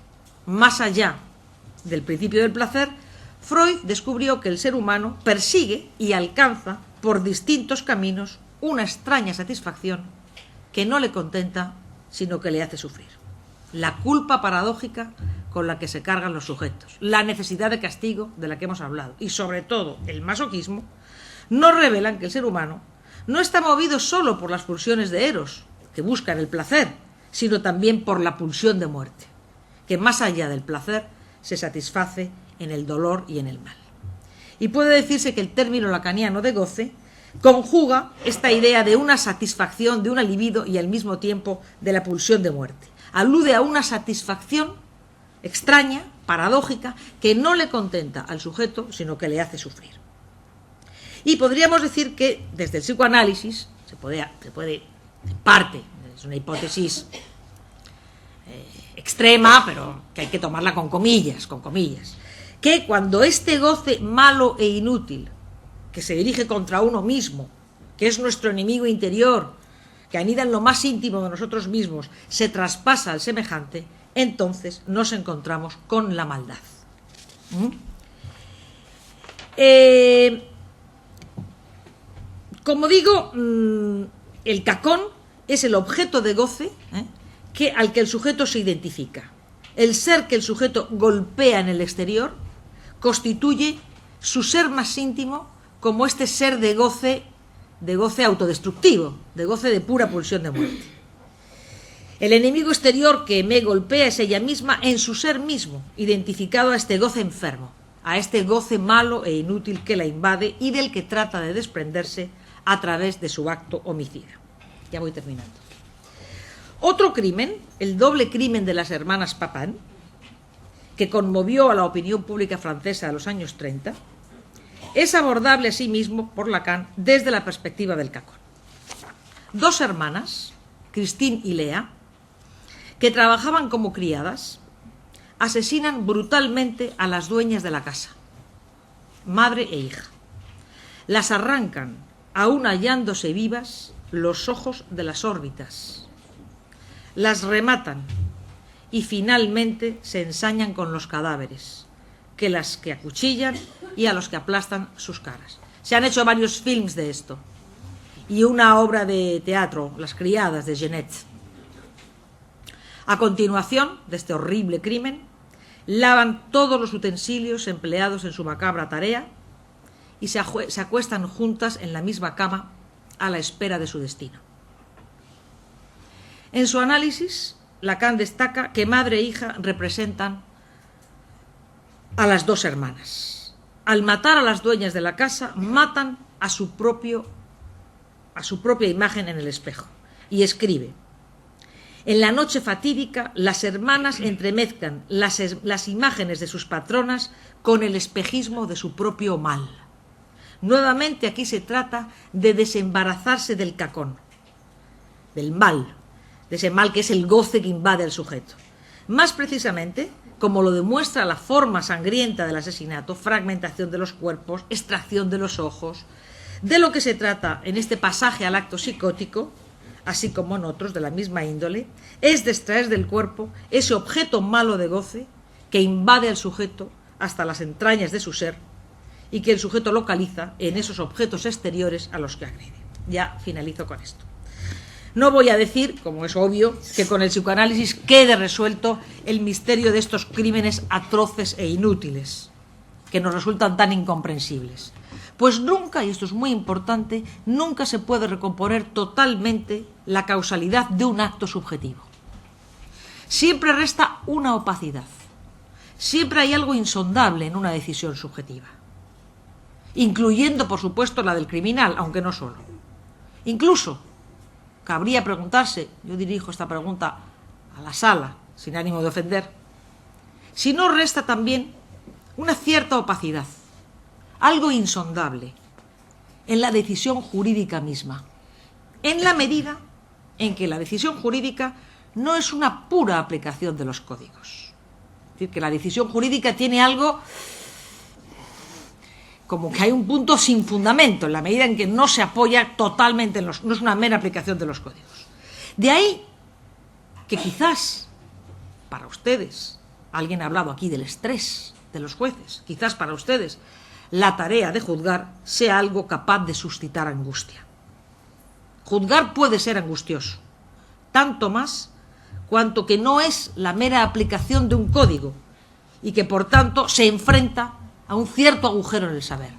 Más allá del principio del placer, Freud descubrió que el ser humano persigue y alcanza por distintos caminos una extraña satisfacción que no le contenta, sino que le hace sufrir. La culpa paradójica con la que se cargan los sujetos, la necesidad de castigo de la que hemos hablado y sobre todo el masoquismo nos revelan que el ser humano no está movido solo por las pulsiones de Eros, que buscan el placer, sino también por la pulsión de muerte, que más allá del placer se satisface en el dolor y en el mal. Y puede decirse que el término lacaniano de goce conjuga esta idea de una satisfacción, de una libido y al mismo tiempo de la pulsión de muerte. Alude a una satisfacción extraña, paradójica, que no le contenta al sujeto, sino que le hace sufrir. Y podríamos decir que desde el psicoanálisis se puede en parte, es una hipótesis extrema, pero que hay que tomarla con comillas, que cuando este goce malo e inútil, que se dirige contra uno mismo, que es nuestro enemigo interior, que anida en lo más íntimo de nosotros mismos, se traspasa al semejante, entonces nos encontramos con la maldad. Como digo, el cacón es el objeto de goce al que el sujeto se identifica. El ser que el sujeto golpea en el exterior constituye su ser más íntimo como este ser de goce autodestructivo, de goce de pura pulsión de muerte. El enemigo exterior que me golpea es ella misma en su ser mismo, identificado a este goce enfermo, a este goce malo e inútil que la invade y del que trata de desprenderse a través de su acto homicida. Ya voy terminando. Otro crimen, el doble crimen de las hermanas Papin, que conmovió a la opinión pública francesa de los años 30, es abordable asimismo por Lacan desde la perspectiva del cacón. Dos hermanas, Christine y Léa, que trabajaban como criadas, asesinan brutalmente a las dueñas de la casa, madre e hija. Las arrancan, aún hallándose vivas, los ojos de las órbitas. Las rematan y finalmente se ensañan con los cadáveres, que las que acuchillan y a los que aplastan sus caras. Se han hecho varios films de esto y una obra de teatro, Las criadas, de Genet. A continuación de este horrible crimen, lavan todos los utensilios empleados en su macabra tarea y se acuestan juntas en la misma cama a la espera de su destino. En su análisis, Lacan destaca que madre e hija representan a las dos hermanas. Al matar a las dueñas de la casa, matan a su propia imagen en el espejo. Y escribe: en la noche fatídica, las hermanas entremezclan las imágenes de sus patronas con el espejismo de su propio mal. Nuevamente aquí se trata de desembarazarse del cacón, del mal, de ese mal que es el goce que invade al sujeto. Más precisamente, como lo demuestra la forma sangrienta del asesinato, fragmentación de los cuerpos, extracción de los ojos, de lo que se trata en este pasaje al acto psicótico, así como en otros de la misma índole, es de extraer del cuerpo ese objeto malo de goce que invade al sujeto hasta las entrañas de su ser y que el sujeto localiza en esos objetos exteriores a los que agrede. Ya finalizo con esto. No voy a decir, como es obvio, que con el psicoanálisis quede resuelto el misterio de estos crímenes atroces e inútiles, que nos resultan tan incomprensibles. Pues nunca, y esto es muy importante, nunca se puede recomponer totalmente la causalidad de un acto subjetivo. Siempre resta una opacidad. Siempre hay algo insondable en una decisión subjetiva, incluyendo, por supuesto, la del criminal, aunque no solo. Incluso cabría preguntarse, yo dirijo esta pregunta a la sala, sin ánimo de ofender, si no resta también una cierta opacidad, algo insondable, en la decisión jurídica misma, en la medida en que la decisión jurídica no es una pura aplicación de los códigos. Es decir, que la decisión jurídica tiene algo como que hay un punto sin fundamento, en la medida en que no se apoya totalmente no es una mera aplicación de los códigos. De ahí que quizás para ustedes, alguien ha hablado aquí del estrés de los jueces, quizás para ustedes la tarea de juzgar sea algo capaz de suscitar angustia. Juzgar puede ser angustioso, tanto más cuanto que no es la mera aplicación de un código y que por tanto se enfrenta a un cierto agujero en el saber.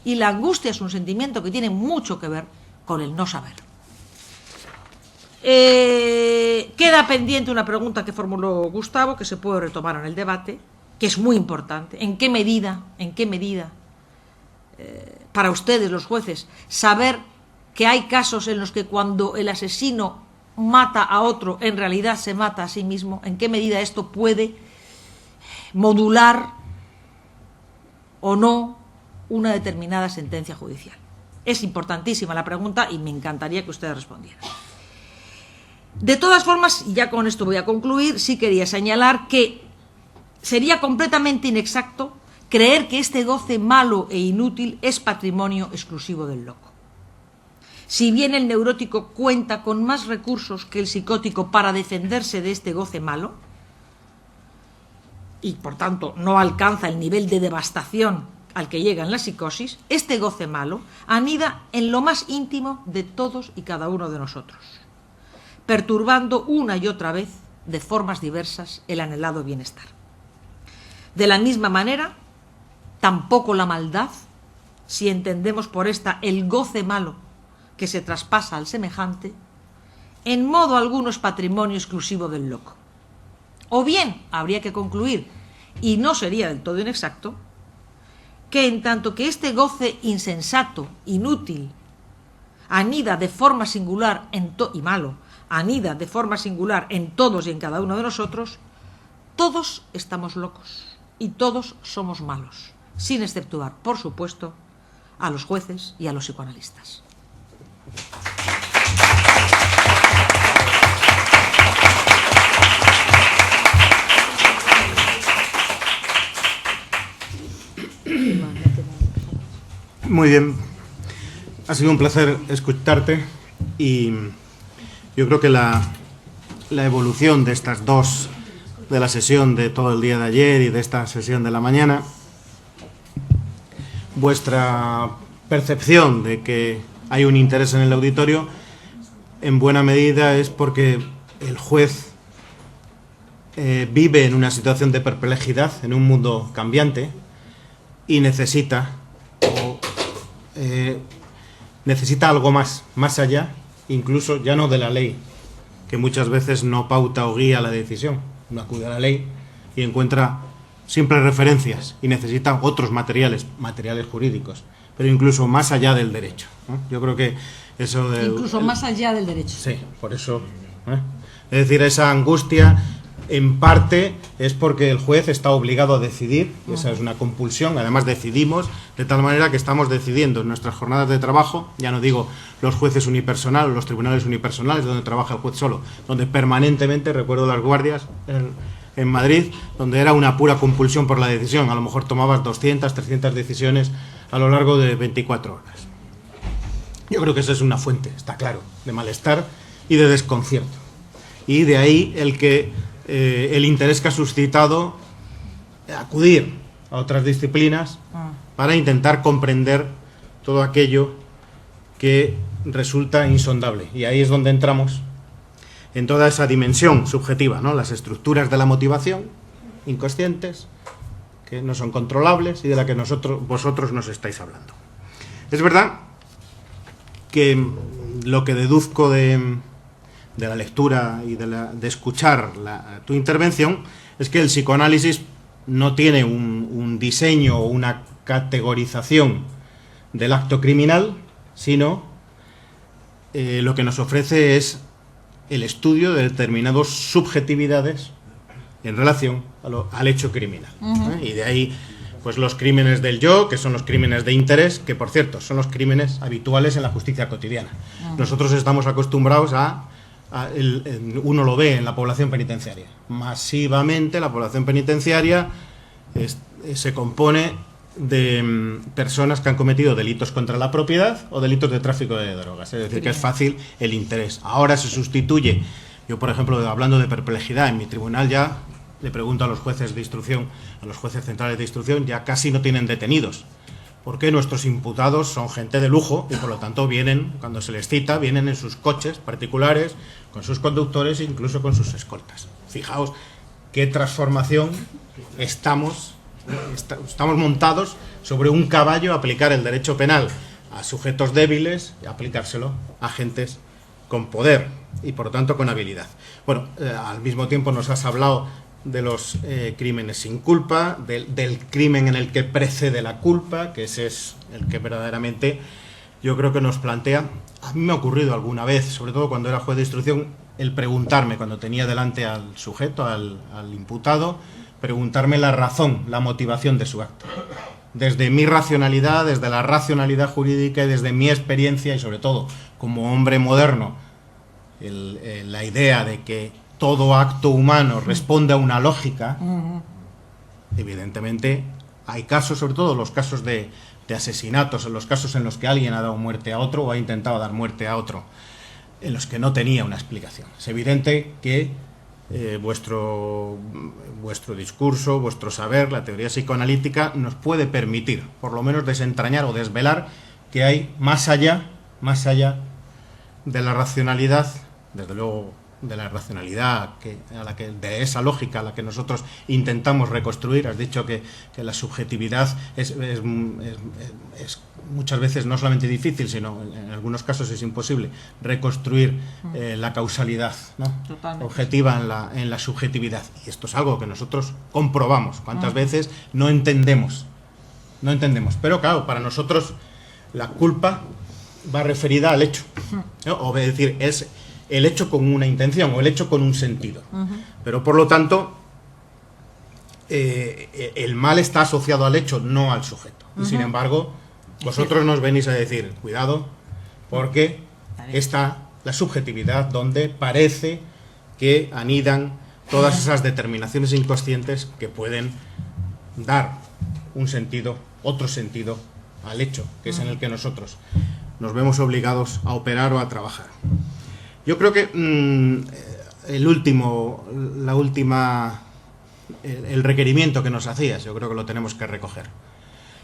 Y la angustia es un sentimiento que tiene mucho que ver con el no saber. Queda pendiente una pregunta que formuló Gustavo, que se puede retomar en el debate, que es muy importante. ¿En qué medida para ustedes, los jueces, saber que hay casos en los que cuando el asesino mata a otro, en realidad se mata a sí mismo? ¿En qué medida esto puede modular o no una determinada sentencia judicial? Es importantísima la pregunta y me encantaría que ustedes respondieran. De todas formas, y ya con esto voy a concluir, sí quería señalar que sería completamente inexacto creer que este goce malo e inútil es patrimonio exclusivo del loco. Si bien el neurótico cuenta con más recursos que el psicótico para defenderse de este goce malo, y por tanto no alcanza el nivel de devastación al que llega en la psicosis, este goce malo anida en lo más íntimo de todos y cada uno de nosotros, perturbando una y otra vez, de formas diversas, el anhelado bienestar. De la misma manera, tampoco la maldad, si entendemos por esta el goce malo que se traspasa al semejante, en modo alguno es patrimonio exclusivo del loco. O bien habría que concluir, y no sería del todo inexacto, que en tanto que este goce insensato, inútil, anida de forma singular y malo, anida de forma singular en todos y en cada uno de nosotros, todos estamos locos y todos somos malos, sin exceptuar, por supuesto, a los jueces y a los psicoanalistas. Muy bien, ha sido un placer escucharte y yo creo que la evolución de estas dos, de la sesión de todo el día de ayer y de esta sesión de la mañana, vuestra percepción de que hay un interés en el auditorio, en buena medida es porque el juez vive en una situación de perplejidad, en un mundo cambiante, y necesita algo más allá, incluso ya no de la ley, que muchas veces no pauta o guía la decisión. Uno acude a la ley y encuentra simples referencias y necesita otros materiales jurídicos, pero incluso más allá del derecho, ¿no? Yo creo que eso más allá del derecho. Sí, por eso. Es decir, esa angustia en parte es porque el juez está obligado a decidir, y esa es una compulsión. Además decidimos de tal manera que estamos decidiendo en nuestras jornadas de trabajo, ya no digo los jueces unipersonales, los tribunales unipersonales donde trabaja el juez solo, donde permanentemente, recuerdo las guardias en Madrid, donde era una pura compulsión por la decisión. A lo mejor tomabas 200, 300 decisiones a lo largo de 24 horas. Yo creo que esa es una fuente, está claro, de malestar y de desconcierto. Y de ahí el interés que ha suscitado acudir a otras disciplinas para intentar comprender todo aquello que resulta insondable. Y ahí es donde entramos en toda esa dimensión subjetiva, ¿no? Las estructuras de la motivación, inconscientes, que no son controlables y de la que vosotros nos estáis hablando. Es verdad que lo que deduzco de la lectura y de escuchar tu intervención es que el psicoanálisis no tiene un diseño o una categorización del acto criminal, sino lo que nos ofrece es el estudio de determinadas subjetividades en relación al hecho criminal. Y de ahí pues los crímenes del yo, que son los crímenes de interés, que por cierto son los crímenes habituales en la justicia cotidiana. Nosotros estamos acostumbrados uno lo ve en la población penitenciaria. Masivamente la población penitenciaria se compone de personas que han cometido delitos contra la propiedad o delitos de tráfico de drogas. Es decir, que es fácil el interés. Ahora se sustituye. Yo, por ejemplo, hablando de perplejidad, en mi tribunal ya le pregunto a los jueces de instrucción, a los jueces centrales de instrucción, ya casi no tienen detenidos. Porque nuestros imputados son gente de lujo y por lo tanto vienen, cuando se les cita, vienen en sus coches particulares, con sus conductores e incluso con sus escoltas. Fijaos qué transformación estamos montados sobre un caballo a aplicar el derecho penal a sujetos débiles y aplicárselo a agentes con poder y por lo tanto con habilidad. Bueno, al mismo tiempo nos has hablado de los crímenes sin culpa, del crimen en el que precede la culpa, que ese es el que verdaderamente yo creo que nos plantea. A mí me ha ocurrido alguna vez, sobre todo cuando era juez de instrucción, el preguntarme, cuando tenía delante al sujeto, al imputado, preguntarme la razón, la motivación de su acto. Desde mi racionalidad, desde la racionalidad jurídica y desde mi experiencia y sobre todo como hombre moderno, la idea de que todo acto humano responde a una lógica, evidentemente hay casos, sobre todo los casos de asesinatos, en los casos en los que alguien ha dado muerte a otro o ha intentado dar muerte a otro, en los que no tenía una explicación. Es evidente que vuestro discurso, vuestro saber, la teoría psicoanalítica nos puede permitir, por lo menos, desentrañar o desvelar que hay más allá de la racionalidad, desde luego de la racionalidad, de esa lógica a la que nosotros intentamos reconstruir. Has dicho que la subjetividad es muchas veces no solamente difícil, sino en algunos casos es imposible reconstruir la causalidad, ¿no? Objetiva en la subjetividad. Y esto es algo que nosotros comprobamos. ¿Cuántas veces no entendemos? Pero claro, para nosotros la culpa va referida al hecho, ¿no? O es decir, es el hecho con una intención o el hecho con un sentido. Pero por lo tanto, el mal está asociado al hecho, no al sujeto. Y sin embargo, vosotros nos venís a decir, cuidado, porque está la subjetividad donde parece que anidan todas esas determinaciones inconscientes que pueden dar un sentido, otro sentido al hecho, que es en el que nosotros nos vemos obligados a operar o a trabajar. Yo creo que el requerimiento que nos hacías, yo creo que lo tenemos que recoger.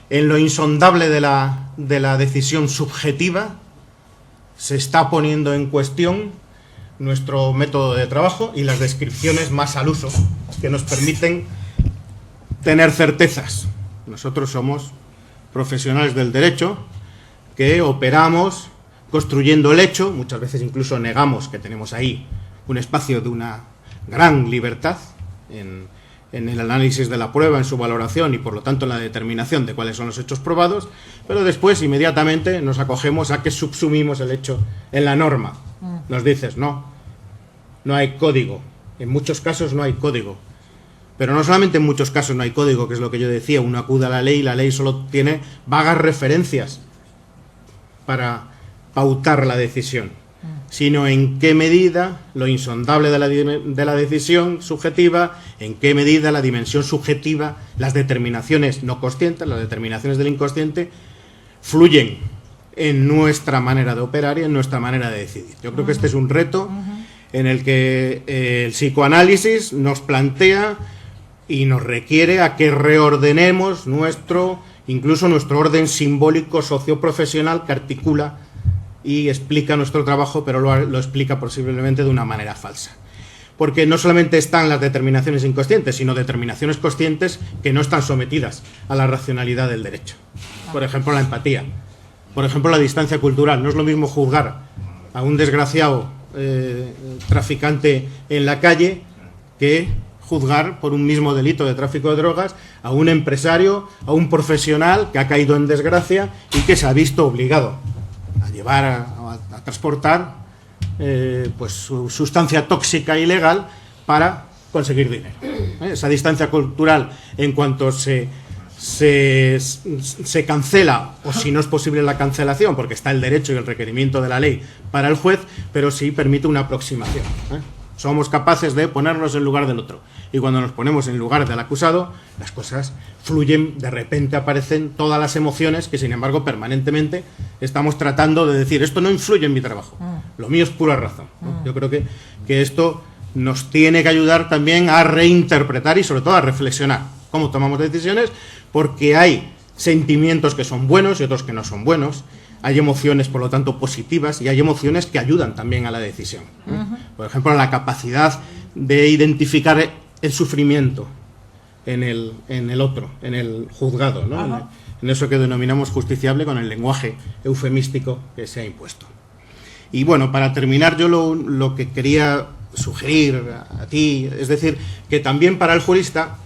En lo insondable de la decisión subjetiva se está poniendo en cuestión nuestro método de trabajo y las descripciones más al uso que nos permiten tener certezas. Nosotros somos profesionales del derecho que operamos construyendo el hecho, muchas veces incluso negamos que tenemos ahí un espacio de una gran libertad en el análisis de la prueba, en su valoración y por lo tanto en la determinación de cuáles son los hechos probados, pero después inmediatamente nos acogemos a que subsumimos el hecho en la norma. Nos dices, no hay código, en muchos casos no hay código, pero no solamente en muchos casos no hay código, que es lo que yo decía, uno acude a la ley y la ley solo tiene vagas referencias para pautar la decisión, sino en qué medida lo insondable de la decisión subjetiva, en qué medida la dimensión subjetiva, las determinaciones no conscientes, las determinaciones del inconsciente, fluyen en nuestra manera de operar y en nuestra manera de decidir. Yo creo que este es un reto en el que el psicoanálisis nos plantea y nos requiere a que reordenemos incluso nuestro orden simbólico socioprofesional que articula y explica nuestro trabajo, pero lo explica posiblemente de una manera falsa. Porque no solamente están las determinaciones inconscientes, sino determinaciones conscientes que no están sometidas a la racionalidad del derecho. Por ejemplo, la empatía. Por ejemplo, la distancia cultural. No es lo mismo juzgar a un desgraciado traficante en la calle que juzgar por un mismo delito de tráfico de drogas a un empresario, a un profesional que ha caído en desgracia y que se ha visto obligado a llevar a transportar pues su sustancia tóxica ilegal para conseguir dinero. Esa distancia cultural, en cuanto se cancela, o si no es posible la cancelación, porque está el derecho y el requerimiento de la ley para el juez, pero sí permite una aproximación. Somos capaces de ponernos en lugar del otro. Y cuando nos ponemos en lugar del acusado, las cosas fluyen, de repente aparecen todas las emociones que, sin embargo, permanentemente estamos tratando de decir, esto no influye en mi trabajo, lo mío es pura razón. Yo creo que esto nos tiene que ayudar también a reinterpretar y sobre todo a reflexionar cómo tomamos decisiones, porque hay sentimientos que son buenos y otros que no son buenos. Hay emociones, por lo tanto, positivas, y hay emociones que ayudan también a la decisión. Por ejemplo, la capacidad de identificar el sufrimiento en el otro, en el juzgado, ¿no? En eso que denominamos justiciable con el lenguaje eufemístico que se ha impuesto. Y bueno, para terminar, yo lo que quería sugerir a ti. Es decir, que también para el jurista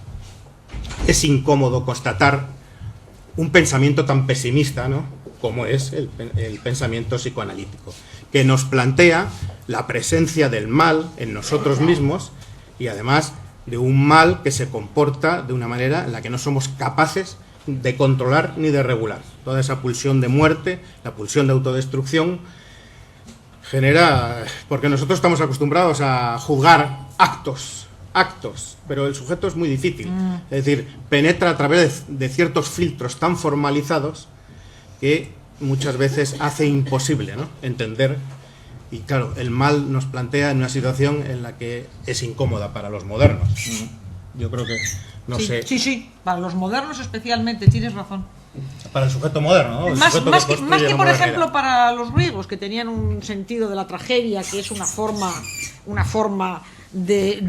es incómodo constatar un pensamiento tan pesimista, ¿no?, como es el pensamiento psicoanalítico, que nos plantea la presencia del mal en nosotros mismos y además de un mal que se comporta de una manera en la que no somos capaces de controlar ni de regular. Toda esa pulsión de muerte, la pulsión de autodestrucción, genera, porque nosotros estamos acostumbrados a juzgar actos, pero el sujeto es muy difícil. Es decir, penetra a través de ciertos filtros tan formalizados que muchas veces hace imposible, ¿no?, entender. Y claro, el mal nos plantea en una situación en la que es incómoda para los modernos. Yo creo que, no sí, sé... Sí, para los modernos especialmente, tienes razón. Para el sujeto moderno, ¿no? Más que por ejemplo, para los griegos, que tenían un sentido de la tragedia, que es una forma de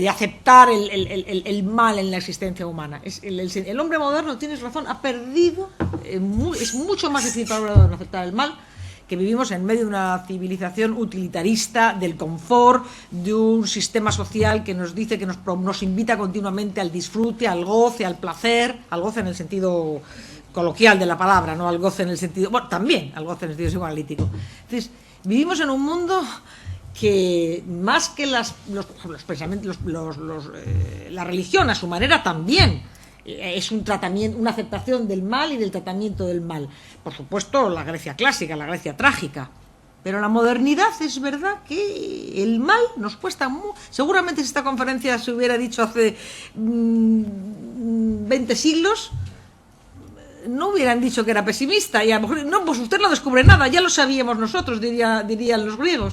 aceptar el mal en la existencia humana. El hombre moderno, tienes razón, ha perdido, es mucho más difícil para aceptar el mal, que vivimos en medio de una civilización utilitarista, del confort, de un sistema social que nos dice, que nos invita continuamente al disfrute, al goce, al placer, al goce en el sentido coloquial de la palabra, no al goce en el sentido, bueno, también al goce en el sentido psicoanalítico. Entonces, vivimos en un mundo que más que los pensamientos, la religión a su manera también es un tratamiento, una aceptación del mal y del tratamiento del mal. Por supuesto, la Grecia clásica, la Grecia trágica. Pero la modernidad, es verdad que el mal nos cuesta mucho. Seguramente si esta conferencia se hubiera dicho hace 20 siglos, no hubieran dicho que era pesimista. Y a lo mejor, no, pues usted no descubre nada, ya lo sabíamos nosotros, dirían los griegos.